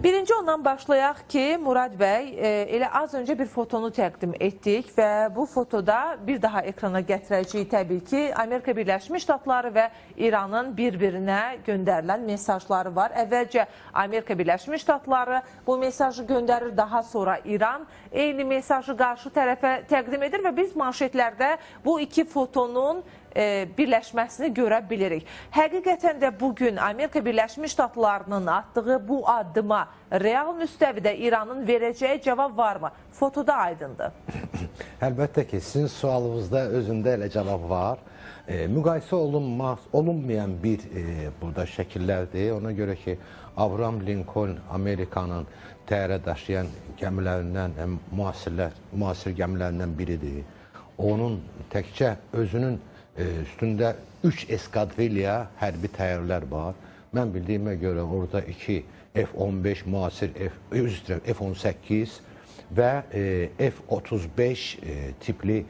Birinci ondan başlayaq ki, Murad bəy, elə az öncə bir fotonu təqdim etdik və bu fotoda bir daha ekrana gətirəcəyik təbii ki, Amerika Birləşmiş Ştatları və İranın bir-birinə göndərilən mesajları var. Əvvəlcə Amerika Birləşmiş Ştatları bu mesajı göndərir, daha sonra İran eyni mesajı qarşı tərəfə təqdim edir və biz manşetlərdə bu iki fotonun birləşməsini görə bilirik. Həqiqətən də bugün Amerika Birləşmiş Ştatlarının atdığı bu addıma real müstəvidə İranın verəcəyi cavab varmı? Fotoda aydındır. Əlbəttə ki, sizin sualınızda özündə elə cavab var. Müqayisə olunmayan bir burada şəkillərdir. Ona görə ki, Abraham Lincoln Amerikanın təyyarə daşıyan gəmilərindən, müasir gəmilərindən biridir. Onun təkcə özünün üstündə 3 eskadrilya hərbi təyyarələr var. Mən bildiyimə görə orada 2 F-15 müasir F-18 və F-35 tipli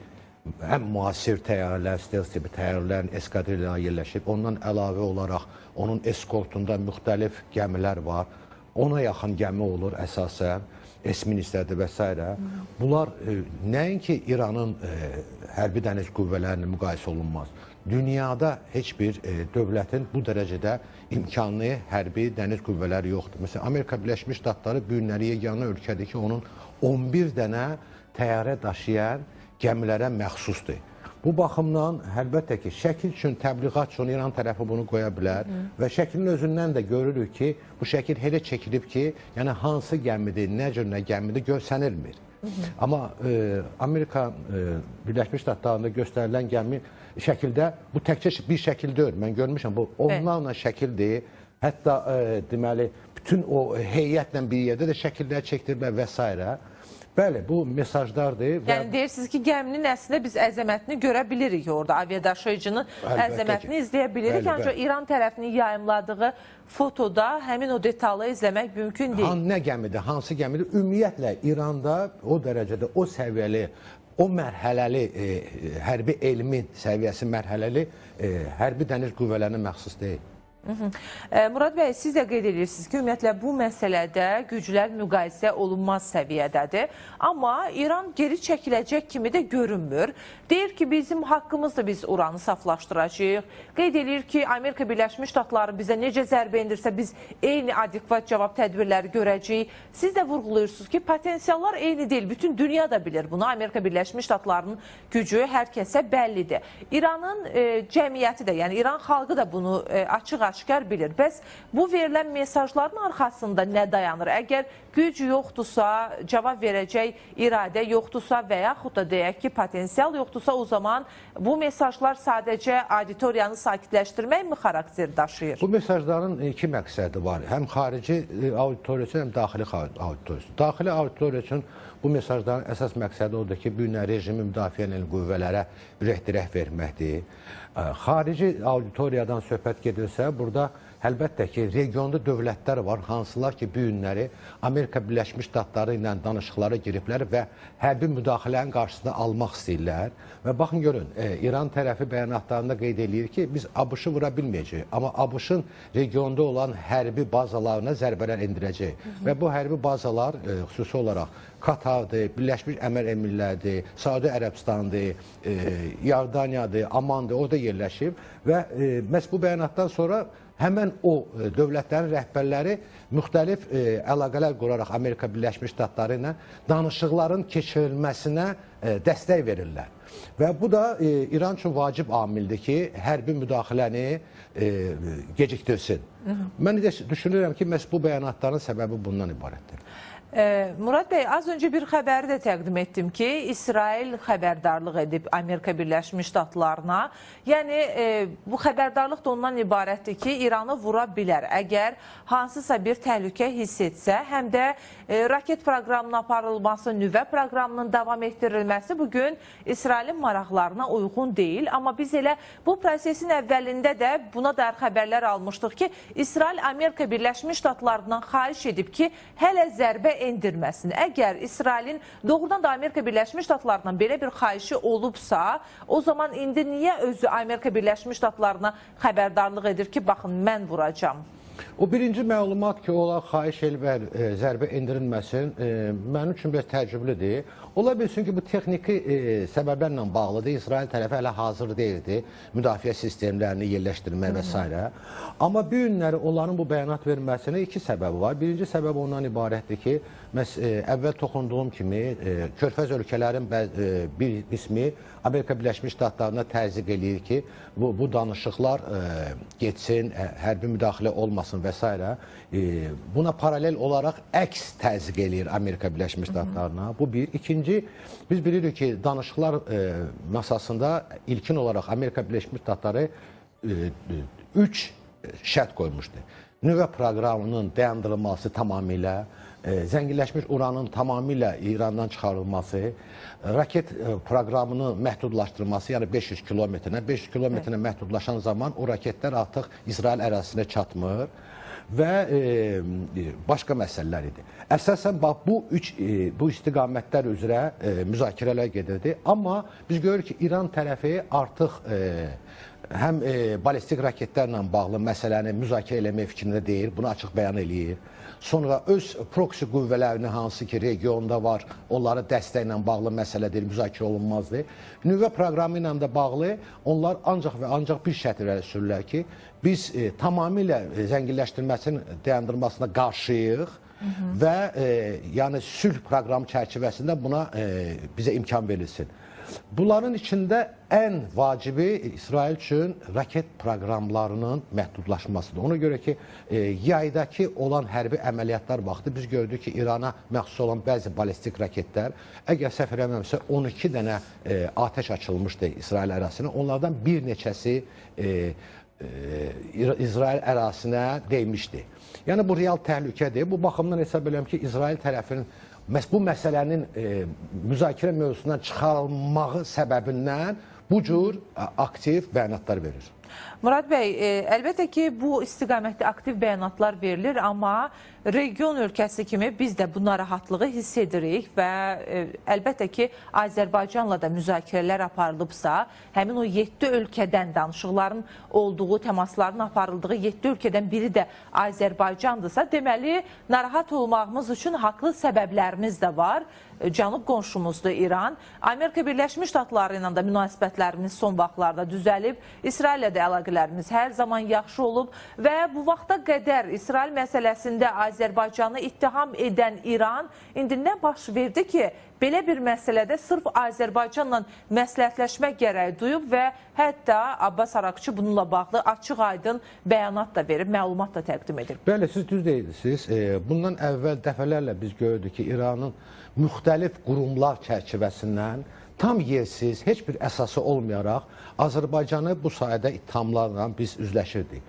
həm müasir təyyarələr, stealth tipi təyyarələrin eskadrilyalarına yerləşib. Ondan əlavə olaraq onun eskortunda müxtəlif gəmilər var. Ona yaxın gəmi olur əsasən. S-ministərdir və s. Bunlar nəinki İranın hərbi dəniz qüvvələrini müqayisə olunmaz. Dünyada heç bir dövlətin bu dərəcədə imkanlı hərbi dəniz qüvvələri yoxdur. Məsələn, Amerika Birləşmiş Ştatları bu günləri yeganə ölkədir ki, onun 11 dənə təyyarə daşıyan gəmilərə məxsusdur. Bu baxımdan əlbəttə ki, şəkil üçün, təbliğat üçün İran tərəfi bunu qoya bilər və şəklin özündən də görürük ki, bu şəkil elə çəkilib ki, yəni hansı gəmidir, nə cür nə gəmidir görsənilmir. Amma Amerika Birləşmiş Ştatlarında göstərilən gəmi şəkildə, bu təkcə bir şəkil deyil, mən görmüşəm, bu onlarla şəkildir. Hətta deməli, bütün o heyətlə bir yerdə də şəkillər çəkdiriblər və s. Bəli, bu mesajlardır. Yəni deyirsiniz ki, gəminin əslində biz əzəmətini görə bilirik orada, aviadaşıyıcının əzəmətini izləyə bilirik. Ancaq İran tərəfinin yayımladığı fotoda həmin o detalı izləmək mümkün deyil. Nə gəmidir, hansı gəmidir? Ümumiyyətlə, İranda o dərəcədə, o səviyyəli, o mərhələli, hərbi elmin səviyyəsi mərhələli hərbi dəniz qüvvələrinə məxsus deyil. Murad bəy, siz də qeyd edirsiniz ki, ümumiyyətlə bu məsələdə güclər müqayisə olunmaz səviyyədədir. Amma İran geri çəkiləcək kimi də görünmür. Deyir ki, bizim haqqımızdır, biz uranı saflaşdıracağıq. Qeyd edir ki, Amerika Birləşmiş Ştatları bizə necə zərbə endirsə, biz eyni adekvat cavab tədbirləri görəcəyik. Siz də vurğulayırsınız ki, potensiallar eyni deyil. Bütün dünya da bilir bunu. Amerika Birləşmiş Ştatlarının gücü hər kəsə bəllidir. İranın cəmiyyəti də, yəni İran xalqı da bunu açıq-aşkar bilir. Bəs bu verilən mesajların arxasında nə dayanır? Əgər güc yoxdursa, cavab verəcək iradə yoxdursa və yaxud da deyək ki, potensial yoxdursa, o zaman bu mesajlar sadəcə auditoriyanı sakitləşdirmək mi xarakter daşıyır? Bu mesajların iki məqsədi var. Həm xarici auditoriya üçün, həm daxili auditoriya üçün. Daxili auditoriya üçün bu mesajların əsas məqsədi odur ki, bu günə rejimi müdafiə edən qüvvələrə ürək-dirək verməkdir. Xarici auditoriyadan söhbət gedirsə, burada əlbəttə ki, regionda dövlətlər var, hansılar ki, bu günləri Amerika Birləşmiş Ştatları ilə danışıqlara giriblər və hərbi müdaxilənin qarşısını almaq istəyirlər. Və baxın görün, İran tərəfi bəyanatlarında qeyd edir ki, biz ABŞ-ı vura bilməyəcəyik, amma ABŞ-ın regionda olan hərbi bazalarına zərbələr endirəcək. Və bu hərbi bazalar xüsusi olaraq Katardır, Birləşmiş Əmir Emirlərdir, Saudi Ərəbistandır, Yordaniyadır, Amandır, orada yerləşib və məhz bu bəyanatdan sonra həmən o dövlətlərin rəhbərləri müxtəlif əlaqələr quraraq Amerika Birləşmiş Ştatları ilə danışıqların keçirilməsinə dəstək verirlər. Və bu da İran üçün vacib amildir ki, hərbi müdaxiləni gecikdirsin. Mən düşünürəm ki, məhz bu bəyanatların səbəbi bundan ibarətdir. Murad bəy, az öncə bir xəbəri də təqdim etdim ki, İsrail xəbərdarlıq edib Amerika Birləşmiş Ştatlarına. Yəni, bu xəbərdarlıq da ondan ibarətdir ki, İranı vura bilər. Əgər hansısa bir təhlükə hiss etsə, həm də raket proqramının aparılması, nüvə proqramının davam etdirilməsi bugün İsrailin maraqlarına uyğun deyil. Amma biz elə bu prosesin əvvəlində də buna dair xəbərlər almışdıq ki, İsrail Amerika Birləşmiş Ştatlarından xahiş edib ki, hələ zərbə endirməsin. Əgər İsrailin doğrudan da Amerika Birləşmiş Ştatlarından belə bir xahişi olubsa, o zaman indi niyə özü Amerika Birləşmiş Ştatlarına xəbərdarlıq edir ki, baxın, mən vuracam? O birinci məlumat ki, ola xahiş elbər zərbə endirilməsin, mənim üçün biraz təəccüblüdür. Ola bilsin ki, bu texniki səbəblərlə bağlıdır. İsrail tərəfi hələ hazır deyildi müdafiə sistemlərini yerləşdirmək və s. Amma bu günləri onların bu bəyanat verməsinin iki səbəbi var. Birinci səbəb ondan ibarətdir ki, əvvəl toxunduğum kimi, Körfəz ölkələrin bir qismi Amerika Birləşmiş Ştatlarına təzyiq eləyir ki, bu danışıqlar getsin, hərbi müdaxilə olmasın və s. Buna paralel olaraq əks təzyiq eləyir Amerika Birləşmiş Ştatlarına. Bu bir. İkinci, biz bilirik ki, danışıqlar masasında ilkin olaraq Amerika Birləşmiş Ştatları 3 şərt qoymuşdu. Nüvə proqramının dayandırılması tamamilə, zənginləşmiş uranın tamamilə İrandan çıxarılması, raket proqramının məhdudlaşdırılması, yəni 500 kilometrə. 500 kilometrə məhdudlaşan zaman o raketlər artıq İsrail ərazisinə çatmır və başqa məsələlər idi. Əsasən, bu istiqamətlər üzrə müzakirələr gedirdi. Amma biz görürük ki, İran tərəfi artıq həm balistik raketlərlə bağlı məsələni müzakirə eləmək fikrində deyil, bunu açıq bəyan eləyir. Sonra öz proksi qüvvələrini hansı ki regionda var, onları dəstəklə bağlı məsələdir, müzakirə olunmazdır. Nüvə proqramı ilə də bağlı onlar ancaq və ancaq bir şərt irəli sürürlər ki, biz tamamilə zənginləşdirməsinin dayandırılmasına qarşıyıq və yəni sülh proqramı çərçivəsində buna bizə imkan verilsin. Bunların içində ən vacibi İsrail üçün raket proqramlarının məhdudlaşmasıdır. Ona görə ki, yaydakı olan hərbi əməliyyatlar vaxtı biz gördük ki, İrana məxsus olan bəzi balistik raketlər, əgər səhv eləmirəmsə 12 dənə atəş açılmışdı İsrail ərazisinə. Onlardan bir neçəsi İsrail ərazisinə deymişdi. Yəni bu real təhlükədir. Bu baxımdan hesab edirəm ki, İsrail tərəfinin bu məsələnin müzakirə mövzusundan çıxarılmağı səbəbindən bu cür aktiv bəyanatlar verir. Murad bəy, əlbəttə ki, bu istiqamətdə aktiv bəyanatlar verilir, amma region ölkəsi kimi biz də bu narahatlığı hiss edirik və əlbəttə ki, Azərbaycanla da müzakirələr aparılıbsa, həmin o 7 ölkədən danışıqların olduğu, təmasların aparıldığı 7 ölkədən biri də Azərbaycandırsa, deməli, narahat olmağımız üçün haqlı səbəblərimiz də var. Cənub qonşumuzdur İran. Amerika Birləşmiş Ştatları ilə də münasibətlərimiz son vaxtlarda düzəlib. İsraillə də əlaqələrimiz hər zaman yaxşı olub və bu vaxta qədər İsrail məsələsində Azərbaycanı ittiham edən İran indi nə baş verdi ki, belə bir məsələdə sırf Azərbaycanla məsləhətləşmək gərəyi duyub və hətta Abbas Araqçı bununla bağlı açıq-aydın bəyanat da verib, məlumat da təqdim edib. Bəli, siz düz deyirsiniz. Bundan əvvəl dəfələrlə biz gördük ki, İranın müxtəlif qurumlar çərçivəsindən tam yersiz, heç bir əsası olmayaraq Azərbaycanı bu sayədə ittihamlarla biz üzləşirdik.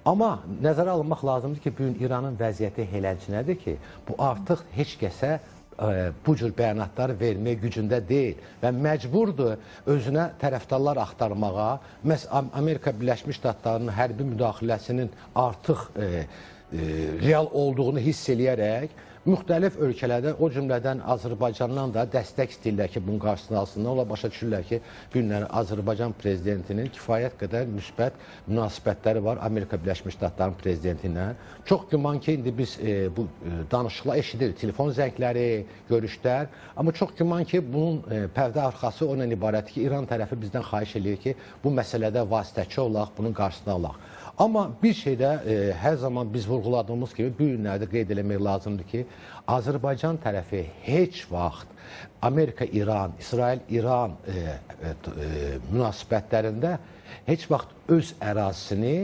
Amma nəzərə alınmaq lazımdır ki, bugün İranın vəziyyəti eləncənədir ki, bu artıq heç kəsə bu cür bəyanatlar vermək gücündə deyil və məcburdur özünə tərəfdarlar axtarmağa. Məhz Amerika Birləşmiş Ştatlarının hərbi müdaxiləsinin artıq real olduğunu hiss eləyərək müxtəlif ölkələrdə, o cümlədən Azərbaycandan da dəstək istəyirlər ki, bunun qarşısını alsınlar. Ola başa düşürlər ki, günləri Azərbaycan prezidentinin kifayət qədər müsbət münasibətləri var Amerika Birləşmiş Ştatlarının prezidenti ilə. Çox güman ki, indi biz bu danışıqlar eşidirik, telefon zəngləri, görüşlər. Amma çox güman ki, bunun pərdə arxası onunla ibarətdir ki, İran tərəfi bizdən xahiş edir ki, bu məsələdə vasitəçi olaq, bunun qarşısını alaq. Amma bir şeydə hər zaman biz vurğuladığımız kimi bu günlərdə qeyd eləmək lazımdır ki, Azərbaycan tərəfi heç vaxt Amerika-İran, İsrail-İran münasibətlərində heç vaxt öz ərazisini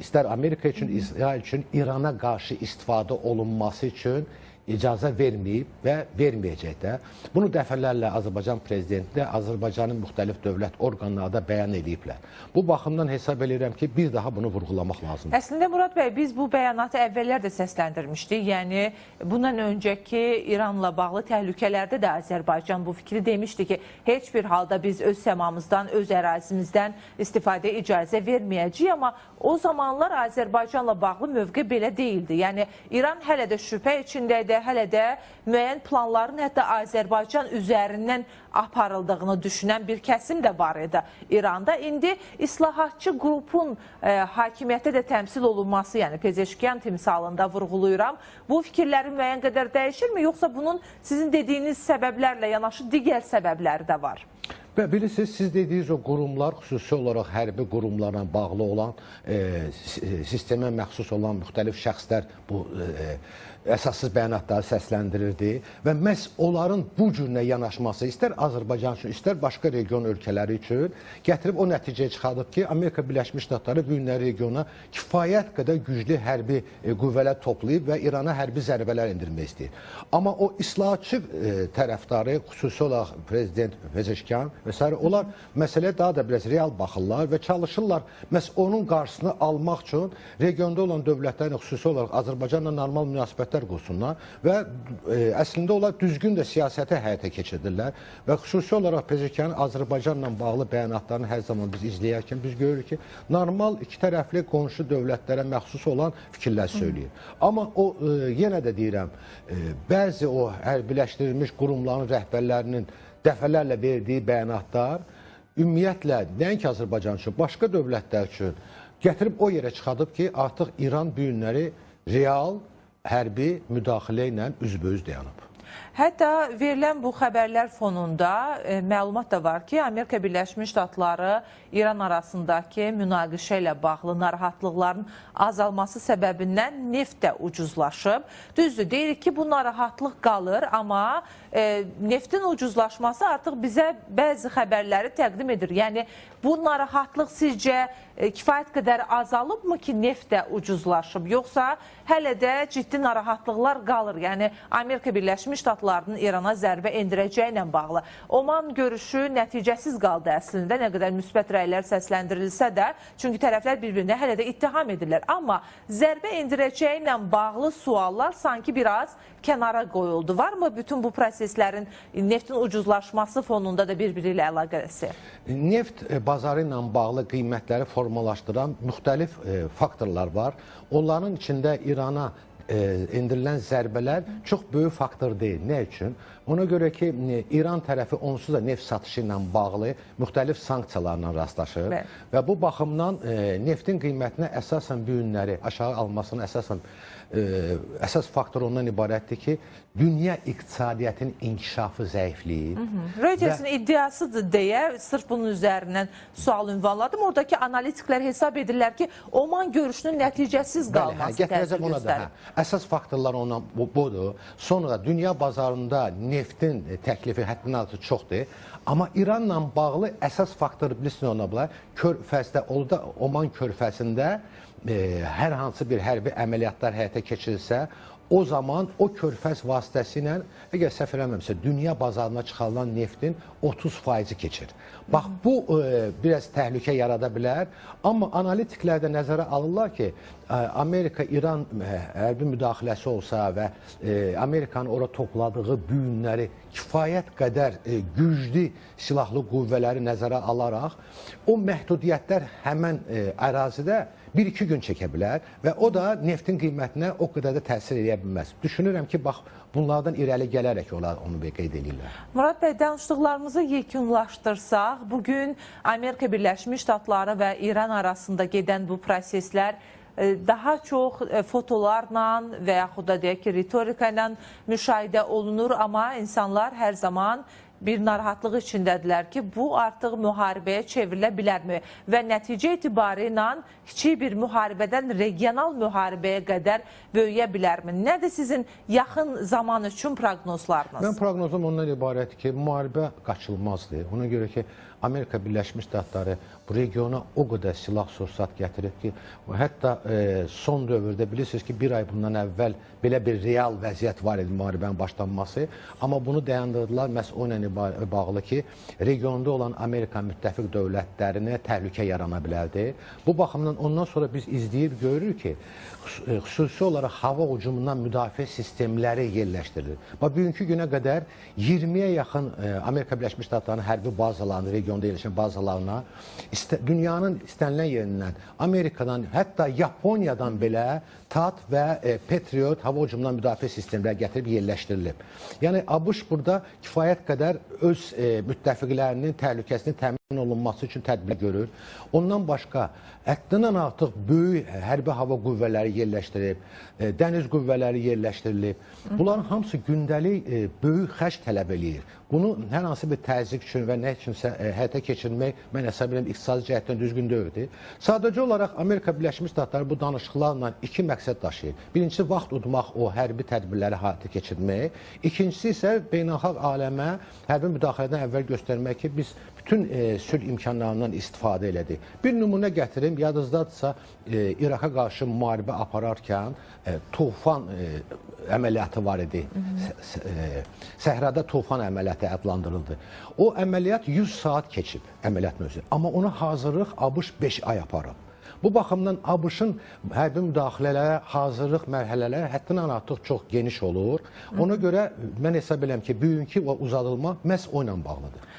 istər Amerika üçün, İsrail üçün İrana qarşı istifadə olunması üçün icazə verməyib və verməyəcək də. Bunu dəfələrlə Azərbaycan prezidenti də Azərbaycanın müxtəlif dövlət orqanları da bəyan ediblər. Bu baxımdan hesab edirəm ki, bir daha bunu vurğulamaq lazımdır. Əslində Murad bəy, biz bu bəyanatı əvvəllər də səsləndirmişdik. Yəni, bundan öncəki İranla bağlı təhlükələrdə də Azərbaycan bu fikri demişdi ki, heç bir halda biz öz səmamızdan, öz ərazimizdən istifadə icazə verməyəcəyik. Amma o zamanlar Azərbaycanla bağlı mövqe belə deyildi. Yəni, İran hələ də şübhə içindəydi. və hələ də müəyyən planların hətta Azərbaycan üzərindən aparıldığını düşünən bir kəsim də var idi İranda. İndi islahatçı qrupun hakimiyyətə də təmsil olunması, yəni Pezeşkiyan timsalında vurğuluyuram. Bu fikirləri müəyyən qədər dəyişirmi, yoxsa bunun sizin dediyiniz səbəblərlə yanaşı digər səbəbləri də var? Və bilirsiniz, siz dediyiniz o qurumlar, xüsusi olaraq hərbi qurumlarla bağlı olan, sistemə məxsus olan müxtəlif şəxslər bu əsassız bəyanatları səsləndirirdi və məhz onların bu cürünə yanaşması istər Azərbaycan üçün, istər başqa region ölkələri üçün gətirib o nəticəyə çıxardıb ki, Amerika Birləşmiş Ştatları bu günlər regiona kifayət qədər güclü hərbi qüvvələr toplayıb və İrana hərbi zərbələr endirmək istəyir. Amma o islahatçı tərəfdarı, xüsusi olaraq Prezident Pezeşkiyan və s. onlar məsələyə daha da biraz real baxırlar və çalışırlar məhz onun qarşısını almaq üçün regionda olan dövlətlərin, xüsusi olaraq Azərbaycanla normal münasibətlər qursunlar və əslində onlar düzgün də siyasəti həyata keçirdirlər və xüsusi olaraq Pezeşkiyanın Azərbaycanla bağlı bəyanatlarını hər zaman biz izləyərkən biz görürük ki, normal iki tərəfli qonşu dövlətlərə məxsus olan fikirlər söyləyir. Amma o, yenə də deyirəm, bəzi o hərbiləşdirilmiş qurumların rəhbərlərinin dəfələrlə verdiyi bəyanatlar ümumiyyətlə nəinki Azərbaycan üçün, başqa dövlətlər üçün gətirib o yerə çıxadıb ki, artıq İran bu günləri real hərbi müdaxilə ilə üzbəyüz dayanıb. Hətta verilən bu xəbərlər fonunda məlumat da var ki, Amerika Birləşmiş Ştatları İran arasındakı münaqişə ilə bağlı narahatlıqların azalması səbəbindən neft də ucuzlaşıb. Düzdür, deyirik ki, bu narahatlıq qalır, amma neftin ucuzlaşması artıq bizə bəzi xəbərləri təqdim edir. Yəni, bu narahatlıq sizcə kifayət qədər azalıbmı ki, neft də ucuzlaşıb, yoxsa hələ də ciddi narahatlıqlar qalır? Yəni, Amerika Birləşmiş Ştatlarının İrana zərbə endirəcəyi ilə bağlı. Oman görüşü nəticəsiz qaldı əslində, nə qədər müsbət rəylər səsləndirilsə də, çünki tərəflər bir-birinə hələ də ittiham edirlər. Amma zərbə endirəcəyi ilə bağlı suallar sanki biraz kənara qoyuldu. Varmı bütün bu proseslərin neftin ucuzlaşması fonunda da bir-biri ilə əlaqəsi? Neft bazarı ilə bağlı qiymətləri formalaşdıran müxtəlif faktorlar var. Onların içində İrana endirilən zərbələr çox böyük faktor deyil. Nə üçün? Ona görə ki, İran tərəfi onsuz da neft satışı ilə bağlı müxtəlif sanksiyalarla rastlaşır və bu baxımdan neftin qiymətinə əsasən bu günləri aşağı almasının əsas faktor ondan ibarətdir ki, dünya iqtisadiyyatının inkişafı zəifləyib. Reutersin iddiasıdır deyə sırf bunun üzərindən sual ünvanladım. Oradakı analitiklər hesab edirlər ki, Oman görüşünün nəticəsiz qalması təsir göstərir. Əsas faktorlar ondan budur. Sonra dünya bazarında neftin təklifi həddindən artıq çoxdur. Amma İranla bağlı əsas faktor bilirsiniz ona bilər. Körfəzdə, Oman körfəzində hər hansı bir hərbi əməliyyatlar həyata keçirilsə, o zaman o körfəz vasitəsilə, əgər səhv eləmirəmsə, dünya bazarına çıxarılan neftin 30% keçir. Bax, bu biraz təhlükə yarada bilər, amma analitiklər də nəzərə alırlar ki, Amerika-İran hərbi müdaxiləsi olsa və Amerikanın ora topladığı bu günləri kifayət qədər güclü silahlı qüvvələri nəzərə alaraq, o məhdudiyyətlər həmən ərazidə 1-2 gün çəkə bilər və o da neftin qiymətinə o qədər də təsir edə bilməz. Düşünürəm ki, bax, bunlardan irəli gələrək onu qeyd edirlər. Murad bəy, danışdıqlarımızı yekunlaşdırsaq, bugün Amerika Birləşmiş Ştatları və İran arasında gedən bu proseslər daha çox fotolarla və yaxud da deyək ki, ritorika ilə müşahidə olunur, amma insanlar hər zaman bir narahatlıq içindədirlər ki, bu artıq müharibəyə çevrilə bilərmi və nəticə etibarı ilə kiçik bir müharibədən regional müharibəyə qədər böyüyə bilərmi? Nədir sizin yaxın zaman üçün proqnozlarınız? Mən proqnozum ondan ibarətdir ki, müharibə qaçılmazdır. Ona görə ki, Amerika Birləşmiş Ştatları bu regiona o qədər silah-sursat gətirib ki, hətta son dövrdə bilirsiniz ki, bir ay bundan əvvəl belə bir real vəziyyət var idi müharibənin başlanması. Amma bunu dayandırdılar məhz o ilə bağlı ki, regionda olan Amerika müttəfiq dövlətlərinə təhlükə yarana bilərdi. Bu baxımdan ondan sonra biz izləyib görürük ki, xüsusi olaraq hava hücumundan müdafiə sistemləri yerləşdirilir. Bugünkü günə qədər 20-yə yaxın Amerika Birləşmiş Ştatlarının hərbi bazalarını regionda regionda yerləşən bazalarına dünyanın istənilən yerindən, Amerikadan, hətta Yaponiyadan belə TAT və Patriot hava hücumundan müdafiə sistemləri gətirib yerləşdirilib. Yəni ABŞ burada kifayət qədər öz müttəfiqlərinin təhlükəsinin təmin olunması üçün tədbir görür. Ondan başqa həddindən artıq böyük hərbi hava qüvvələri yerləşdirilib, dəniz qüvvələri yerləşdirilib. Bunların hamısı gündəlik böyük xərc tələb eləyir. Bunu hər hansı bir təzyiq üçün və nə üçünsə həyata keçirmək, mən hesab edirəm, iqtisadi cəhətdən düzgün deyildi. Sadəcə olaraq Amerika Birləşmiş Ştatları bu danışıqlarla iki məqsəd daşıyır. Birincisi, vaxt udmaq, o hərbi tədbirləri həyata keçirmək. İkincisi isə beynəlxalq aləmə hərbi müdaxilədən əvvəl göstərmək ki, biz bütün sülh imkanlarından istifadə elədik. Bir nümunə gətirim, yadınızdadırsa, İraqa qarşı müharibə apararkən Tufan əməliyyatı var idi. Səhrada Tufan əməliyyatı adlandırıldı. O əməliyyat 100 saat keçib, əməliyyat mövzusu. Amma ona hazırlıq ABŞ 5 ay aparıb. Bu baxımdan ABŞ-ın hərbi müdaxilələrə hazırlıq mərhələləri həddindən artıq çox geniş olur. Ona görə mən hesab edirəm ki, bugünkü uzadılma məhz o ilə bağlıdır.